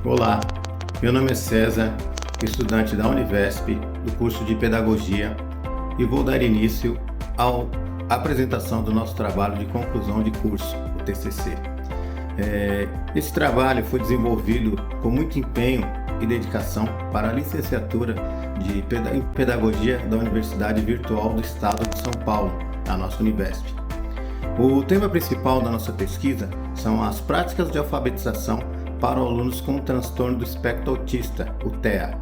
Olá, meu nome é César, estudante da Univesp, do curso de Pedagogia, e vou dar início à apresentação do nosso trabalho de conclusão de curso, o TCC. Esse trabalho foi desenvolvido com muito empenho e dedicação para a licenciatura em Pedagogia da Universidade Virtual do Estado de São Paulo, a nossa Univesp. O tema principal da nossa pesquisa são as práticas de alfabetização para alunos com transtorno do espectro autista, o TEA.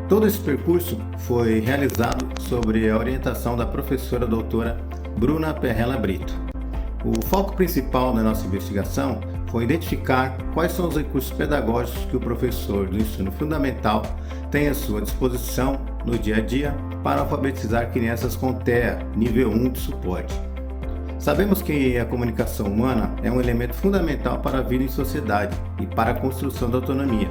Todo esse percurso foi realizado sob a orientação da professora doutora Bruna Perrella Brito. O foco principal da nossa investigação foi identificar quais são os recursos pedagógicos que o professor do ensino fundamental tem à sua disposição no dia a dia para alfabetizar crianças com TEA nível 1 de suporte. Sabemos que a comunicação humana é um elemento fundamental para a vida em sociedade e para a construção da autonomia.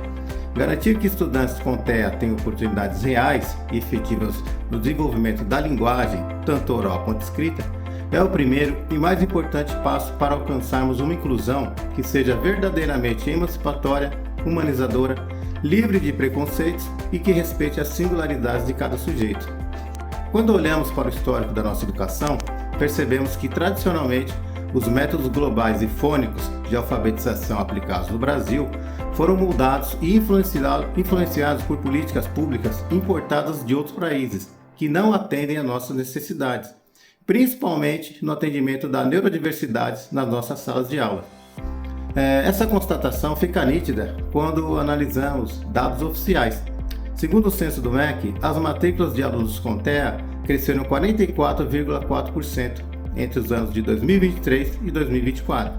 Garantir que estudantes com TEA tenham oportunidades reais e efetivas no desenvolvimento da linguagem, tanto oral quanto escrita, é o primeiro e mais importante passo para alcançarmos uma inclusão que seja verdadeiramente emancipatória, humanizadora, livre de preconceitos e que respeite as singularidades de cada sujeito. Quando olhamos para o histórico da nossa educação, percebemos que, tradicionalmente, os métodos globais e fônicos de alfabetização aplicados no Brasil foram moldados e influenciados por políticas públicas importadas de outros países, que não atendem às nossas necessidades, principalmente no atendimento da neurodiversidade nas nossas salas de aula. Essa constatação fica nítida quando analisamos dados oficiais. Segundo o censo do MEC, as matrículas de alunos com TEA cresceram 44,4% entre os anos de 2023 e 2024.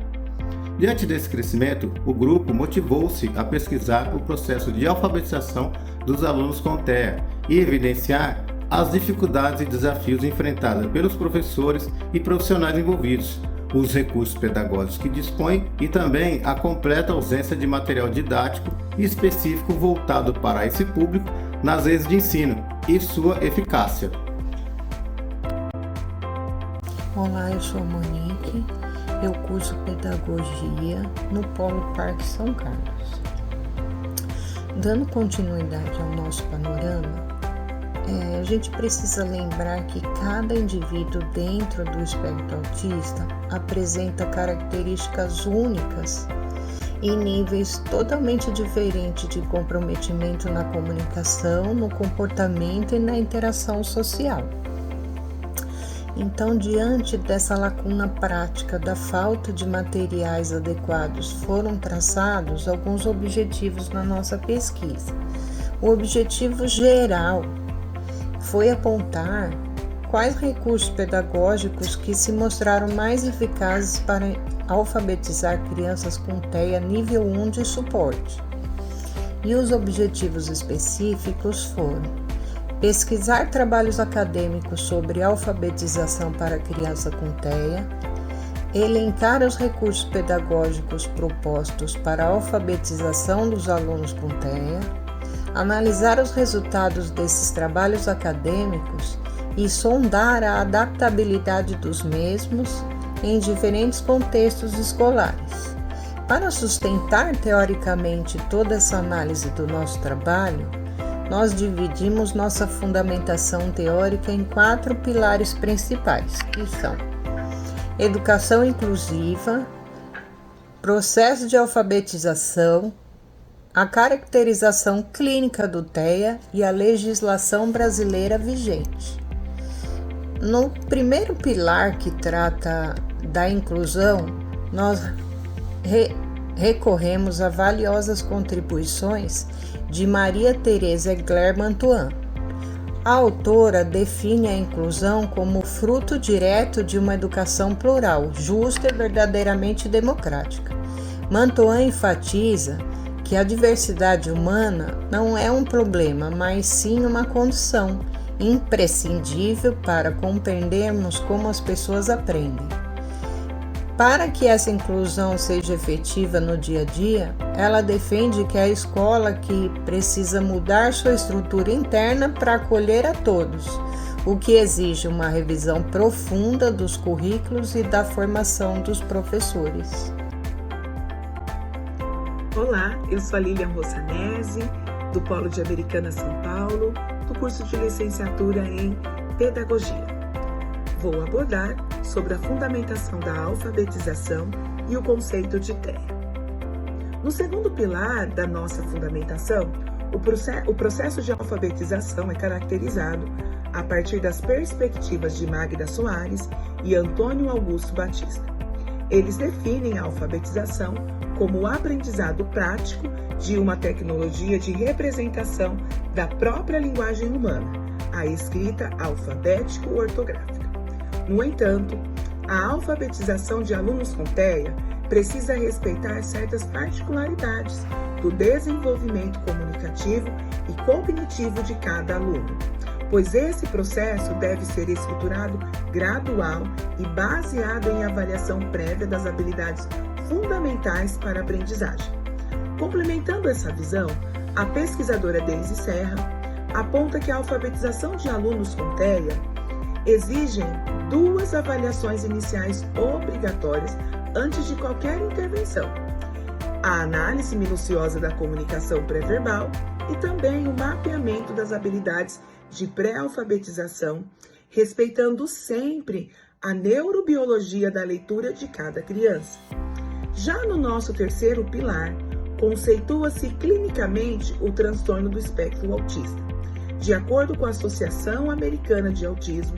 Diante desse crescimento, o grupo motivou-se a pesquisar o processo de alfabetização dos alunos com TEA e evidenciar as dificuldades e desafios enfrentados pelos professores e profissionais envolvidos, os recursos pedagógicos que dispõem e também a completa ausência de material didático específico voltado para esse público nas redes de ensino e sua eficácia. Olá, eu sou a Monique, eu curso Pedagogia no Polo Parque São Carlos. Dando continuidade ao nosso panorama, a gente precisa lembrar que cada indivíduo dentro do espectro autista apresenta características únicas e níveis totalmente diferentes de comprometimento na comunicação, no comportamento e na interação social. Então, diante dessa lacuna prática da falta de materiais adequados, foram traçados alguns objetivos na nossa pesquisa. O objetivo geral foi apontar quais recursos pedagógicos que se mostraram mais eficazes para alfabetizar crianças com TEA nível 1 de suporte. E os objetivos específicos foram pesquisar trabalhos acadêmicos sobre alfabetização para criança com TEA, elencar os recursos pedagógicos propostos para a alfabetização dos alunos com TEA, analisar os resultados desses trabalhos acadêmicos e sondar a adaptabilidade dos mesmos em diferentes contextos escolares. Para sustentar teoricamente toda essa análise do nosso trabalho, nós dividimos nossa fundamentação teórica em 4 pilares principais, que são educação inclusiva, processo de alfabetização, a caracterização clínica do TEA e a legislação brasileira vigente. No primeiro pilar, que trata da inclusão, nós recorremos a valiosas contribuições de Maria Tereza Egler Mantuan. A autora define a inclusão como fruto direto de uma educação plural, justa e verdadeiramente democrática. Mantuan enfatiza que a diversidade humana não é um problema, mas sim uma condição imprescindível para compreendermos como as pessoas aprendem. Para que essa inclusão seja efetiva no dia a dia, ela defende que é a escola que precisa mudar sua estrutura interna para acolher a todos, o que exige uma revisão profunda dos currículos e da formação dos professores. Olá, eu sou a Lilian Rossanese, do Polo de Americana São Paulo, do curso de licenciatura em Pedagogia. Vou abordar sobre a fundamentação da alfabetização e o conceito de TEA. No segundo pilar da nossa fundamentação, o processo de alfabetização é caracterizado a partir das perspectivas de Magda Soares e Antônio Augusto Batista. Eles definem a alfabetização como o aprendizado prático de uma tecnologia de representação da própria linguagem humana, a escrita alfabético-ortográfica. No entanto, a alfabetização de alunos com TEA precisa respeitar certas particularidades do desenvolvimento comunicativo e cognitivo de cada aluno, pois esse processo deve ser estruturado gradual e baseado em avaliação prévia das habilidades fundamentais para a aprendizagem. Complementando essa visão, a pesquisadora Deise Serra aponta que a alfabetização de alunos com TEA exige duas avaliações iniciais obrigatórias antes de qualquer intervenção: a análise minuciosa da comunicação pré-verbal e também o mapeamento das habilidades de pré-alfabetização, respeitando sempre a neurobiologia da leitura de cada criança. Já no nosso terceiro pilar, conceitua-se clinicamente o transtorno do espectro autista. De acordo com a Associação Americana de Autismo,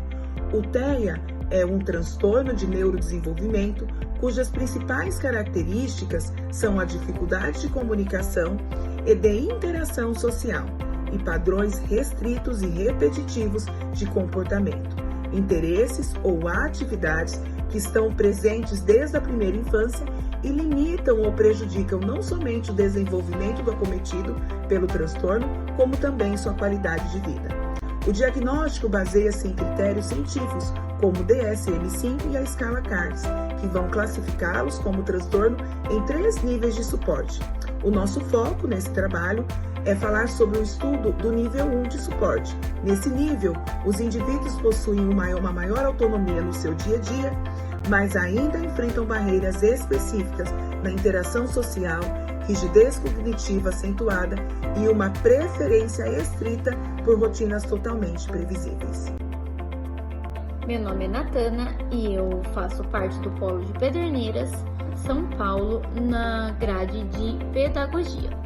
o TEA é um transtorno de neurodesenvolvimento cujas principais características são a dificuldade de comunicação e de interação social e padrões restritos e repetitivos de comportamento, interesses ou atividades que estão presentes desde a primeira infância e limitam ou prejudicam não somente o desenvolvimento do acometido pelo transtorno, como também sua qualidade de vida. O diagnóstico baseia-se em critérios científicos, como o DSM-5 e a escala CARDS, que vão classificá-los como transtorno em 3 níveis de suporte. O nosso foco nesse trabalho é falar sobre o estudo do nível 1 de suporte. Nesse nível, os indivíduos possuem uma maior autonomia no seu dia a dia, mas ainda enfrentam barreiras específicas na interação social, rigidez cognitiva acentuada e uma preferência estrita por rotinas totalmente previsíveis. Meu nome é Natana e eu faço parte do Polo de Pederneiras, São Paulo, na grade de Pedagogia.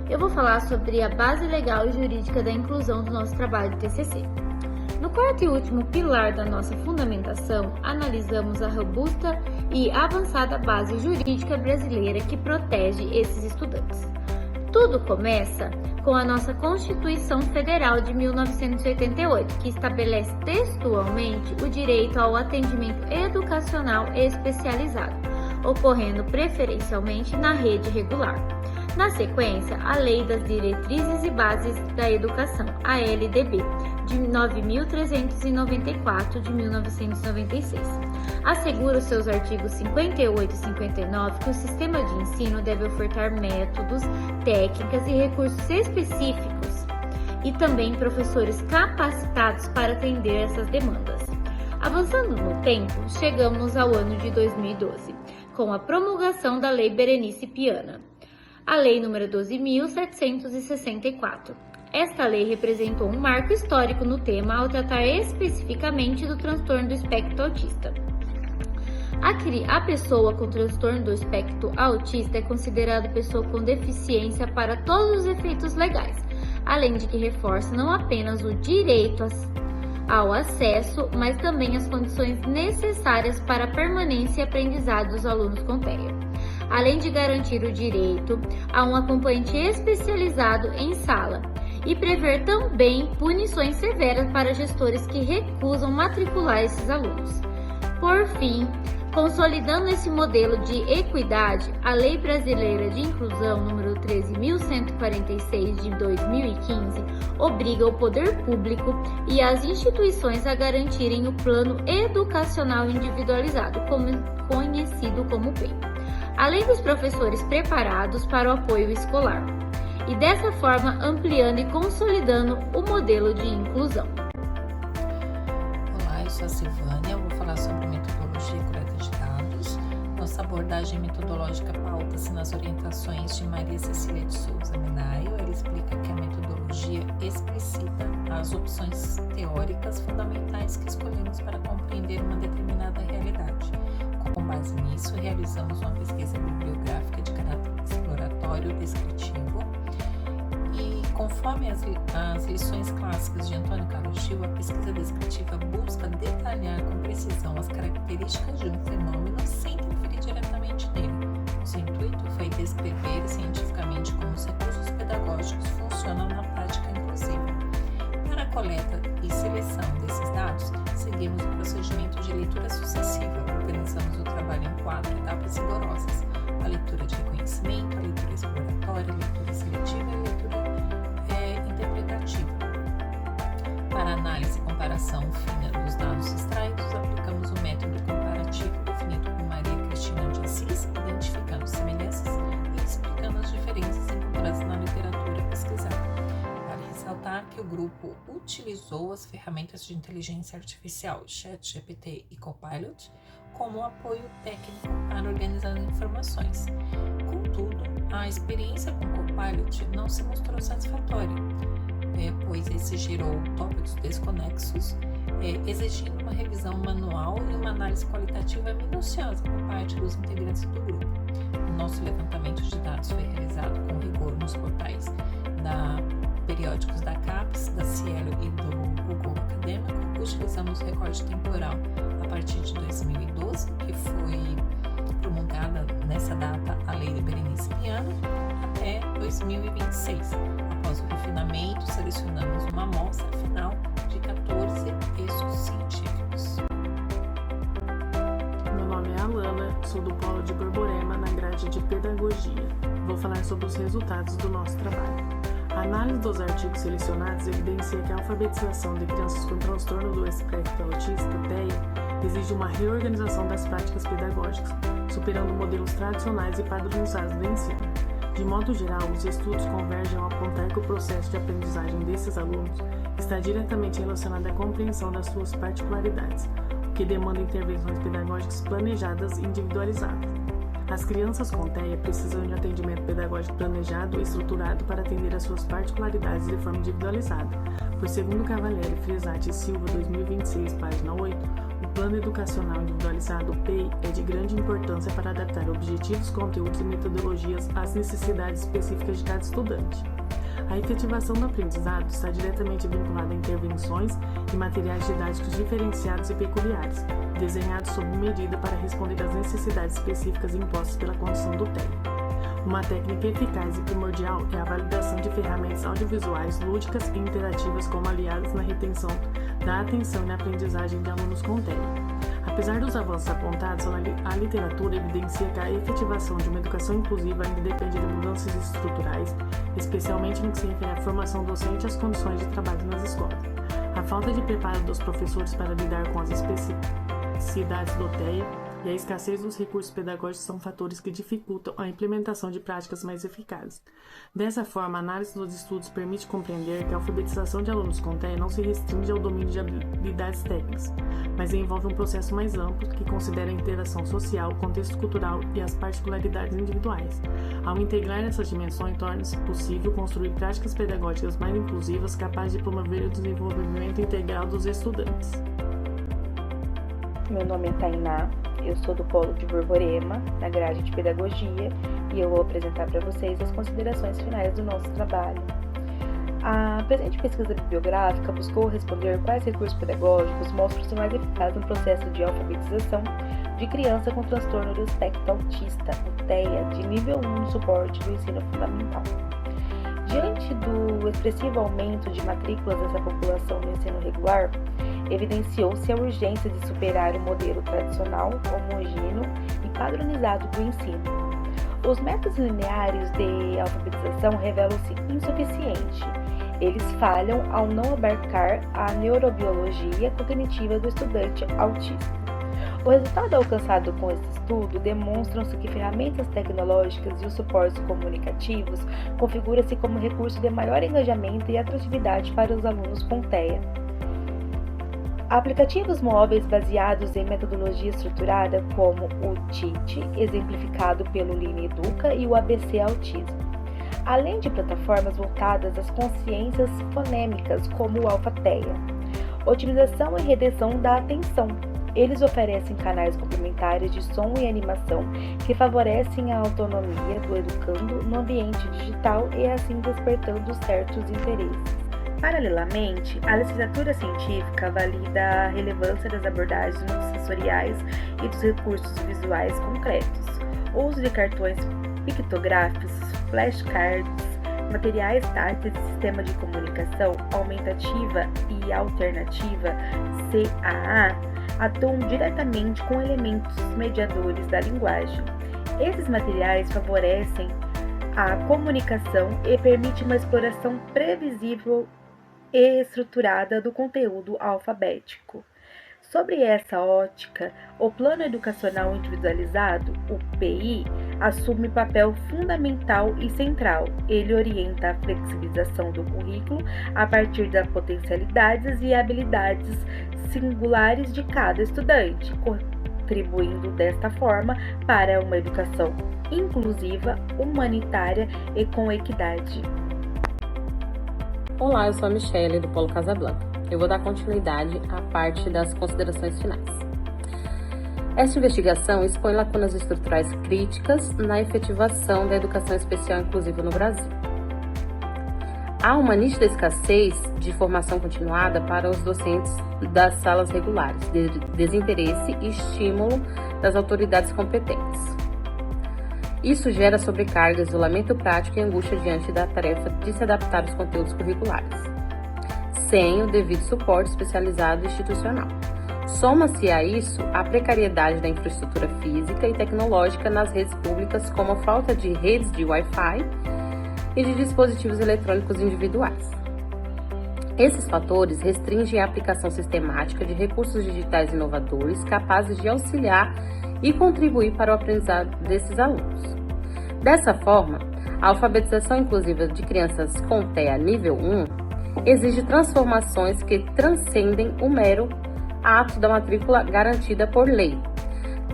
Eu vou falar sobre a base legal e jurídica da inclusão do nosso trabalho de TCC. No quarto e último pilar da nossa fundamentação, analisamos a robusta e avançada base jurídica brasileira que protege esses estudantes. Tudo começa com a nossa Constituição Federal de 1988, que estabelece textualmente o direito ao atendimento educacional especializado, ocorrendo preferencialmente na rede regular. Na sequência, a Lei das Diretrizes e Bases da Educação, a LDB, de 9.394 de 1996. Assegura os seus artigos 58 e 59 que o sistema de ensino deve ofertar métodos, técnicas e recursos específicos e também professores capacitados para atender essas demandas. Avançando no tempo, chegamos ao ano de 2012, com a promulgação da Lei Berenice Piana, a Lei nº 12.764. Esta lei representou um marco histórico no tema ao tratar especificamente do transtorno do espectro autista. A pessoa com transtorno do espectro autista é considerada pessoa com deficiência para todos os efeitos legais, além de que reforça não apenas o direito ao acesso, mas também as condições necessárias para a permanência e aprendizado dos alunos com TEA, além de garantir o direito a um acompanhante especializado em sala e prever também punições severas para gestores que recusam matricular esses alunos. Por fim, consolidando esse modelo de equidade, a Lei Brasileira de Inclusão número 13.146 de 2015 obriga o poder público e as instituições a garantirem o plano educacional individualizado, conhecido como PEI, além dos professores preparados para o apoio escolar, e dessa forma ampliando e consolidando o modelo de inclusão. Olá, eu sou a Silvânia, eu vou falar sobre metodologia e coleta de dados. Nossa abordagem metodológica pauta-se nas orientações de Maria Cecília de Souza Menaio. Ela explica que a metodologia explicita as opções teóricas fundamentais que escolhemos para compreender uma determinada realidade. Com base nisso, realizamos uma pesquisa bibliográfica de caráter exploratório descritivo e, conforme as lições clássicas de Antônio Carlos Gil, a pesquisa descritiva busca detalhar com precisão as características de um fenômeno sem interferir diretamente nele. O seu intuito foi descrever cientificamente como os recursos pedagógicos funcionam na prática inclusiva. Para a coleta e seleção desses dados, seguimos o procedimento de leitura sucessiva. Organizamos o trabalho em 4 etapas rigorosas: a leitura de reconhecimento, a leitura exploratória, a leitura seletiva e a leitura interpretativa. Para análise e comparação fina dos dados extraídos, aplicamos o método comparativo definido por Maria Cristina de Assis, identificando semelhanças e explicando as diferenças encontradas na literatura pesquisada. Vale ressaltar que o grupo utilizou as ferramentas de inteligência artificial ChatGPT e Copilot como apoio técnico para organizar as informações. Contudo, a experiência com Copilot não se mostrou satisfatória, pois esse gerou tópicos desconexos, exigindo uma revisão manual e uma análise qualitativa minuciosa por parte dos integrantes do grupo. O nosso levantamento de dados foi realizado com rigor nos portais periódicos da CAPES, da Cielo e do Google Acadêmico. Utilizamos o recorte temporal a partir de 2012, que foi promulgada nessa data a Lei de Berenice Viana, até 2026. Após o refinamento, selecionamos uma amostra final de 14 textos científicos. Meu nome é Alana, sou do Polo de Borborema, na grade de Pedagogia. Vou falar sobre os resultados do nosso trabalho. A análise dos artigos selecionados evidencia que a alfabetização de crianças com transtorno do espectro autista, TEA, exige uma reorganização das práticas pedagógicas, superando modelos tradicionais e padronizados do ensino. De modo geral, os estudos convergem ao apontar que o processo de aprendizagem desses alunos está diretamente relacionado à compreensão das suas particularidades, o que demanda intervenções pedagógicas planejadas e individualizadas. As crianças com TEA precisam de atendimento pedagógico planejado e estruturado para atender às suas particularidades de forma individualizada, pois, segundo Cavalieri, Fresati e Silva, 2026, página 8, o Plano Educacional Individualizado, PEI, é de grande importância para adaptar objetivos, conteúdos e metodologias às necessidades específicas de cada estudante. A efetivação do aprendizado está diretamente vinculada a intervenções e materiais didáticos diferenciados e peculiares, desenhados sob medida para responder às necessidades específicas impostas pela condição do TEA. Uma técnica eficaz e primordial é a validação de ferramentas audiovisuais lúdicas e interativas como aliadas na retenção da atenção e na aprendizagem de alunos com TEA. Apesar dos avanços apontados, a literatura evidencia que a efetivação de uma educação inclusiva ainda depende de mudanças estruturais, especialmente no que se refere à formação docente e às condições de trabalho nas escolas. A falta de preparo dos professores para lidar com as especificidades do TEA e a escassez dos recursos pedagógicos são fatores que dificultam a implementação de práticas mais eficazes. Dessa forma, a análise dos estudos permite compreender que a alfabetização de alunos com TEA não se restringe ao domínio de habilidades técnicas, mas envolve um processo mais amplo que considera a interação social, o contexto cultural e as particularidades individuais. Ao integrar essas dimensões, torna-se possível construir práticas pedagógicas mais inclusivas capazes de promover o desenvolvimento integral dos estudantes. Meu nome é Tainá, eu sou do Polo de Borborema, na grade de Pedagogia, e eu vou apresentar para vocês as considerações finais do nosso trabalho. A presente pesquisa bibliográfica buscou responder quais recursos pedagógicos mostram-se mais eficazes no processo de alfabetização de criança com transtorno do espectro autista, o TEA, de nível 1 de suporte do ensino fundamental. Diante do expressivo aumento de matrículas dessa população no ensino regular, evidenciou-se a urgência de superar o modelo tradicional, homogêneo e padronizado do ensino. Os métodos lineares de alfabetização revelam-se insuficientes. Eles falham ao não abarcar a neurobiologia cognitiva do estudante autista. O resultado alcançado com esse estudo demonstram-se que ferramentas tecnológicas e os suportes comunicativos configuram-se como recurso de maior engajamento e atratividade para os alunos com TEA. Aplicativos móveis baseados em metodologia estruturada como o TIT, exemplificado pelo Lean Educa, e o ABC Autismo, além de plataformas voltadas às consciências fonêmicas como o Alphateia. Otimização e retenção da atenção. Eles oferecem canais complementares de som e animação que favorecem a autonomia do educando no ambiente digital e assim despertando certos interesses. Paralelamente, a literatura científica valida a relevância das abordagens multissensoriais e dos recursos visuais concretos. O uso de cartões pictográficos, flashcards, materiais táteis e sistema de comunicação aumentativa e alternativa CAA atuam diretamente com elementos mediadores da linguagem. Esses materiais favorecem a comunicação e permitem uma exploração previsível e estruturada do conteúdo alfabético. Sobre essa ótica, o Plano Educacional Individualizado, o PI, assume papel fundamental e central. Ele orienta a flexibilização do currículo a partir das potencialidades e habilidades singulares de cada estudante, contribuindo desta forma para uma educação inclusiva, humanitária e com equidade. Olá, eu sou a Michele, do Polo Casablanca. Eu vou dar continuidade à parte das considerações finais. Esta investigação expõe lacunas estruturais críticas na efetivação da educação especial inclusiva no Brasil. Há uma nítida escassez de formação continuada para os docentes das salas regulares, desinteresse e estímulo das autoridades competentes. Isso gera sobrecarga, isolamento prático e angústia diante da tarefa de se adaptar aos conteúdos curriculares, sem o devido suporte especializado e institucional. Soma-se a isso a precariedade da infraestrutura física e tecnológica nas redes públicas, como a falta de redes de Wi-Fi e de dispositivos eletrônicos individuais. Esses fatores restringem a aplicação sistemática de recursos digitais inovadores capazes de auxiliar e contribuir para o aprendizado desses alunos. Dessa forma, a alfabetização inclusiva de crianças com TEA nível 1 exige transformações que transcendem o mero ato da matrícula garantida por lei,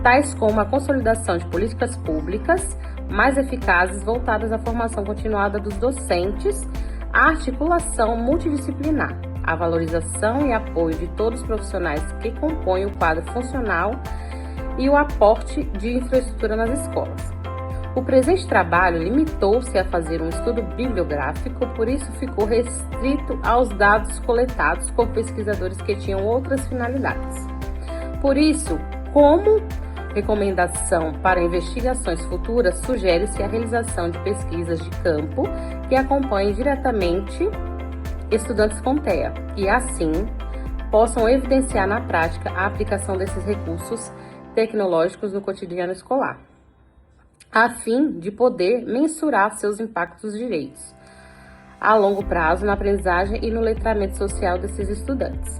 tais como a consolidação de políticas públicas mais eficazes voltadas à formação continuada dos docentes, a articulação multidisciplinar, a valorização e apoio de todos os profissionais que compõem o quadro funcional e o aporte de infraestrutura nas escolas. O presente trabalho limitou-se a fazer um estudo bibliográfico, por isso ficou restrito aos dados coletados por pesquisadores que tinham outras finalidades. Por isso, como recomendação para investigações futuras, sugere-se a realização de pesquisas de campo que acompanhem diretamente estudantes com TEA e, assim, possam evidenciar na prática a aplicação desses recursos tecnológicos no cotidiano escolar, a fim de poder mensurar seus impactos direitos a longo prazo na aprendizagem e no letramento social desses estudantes.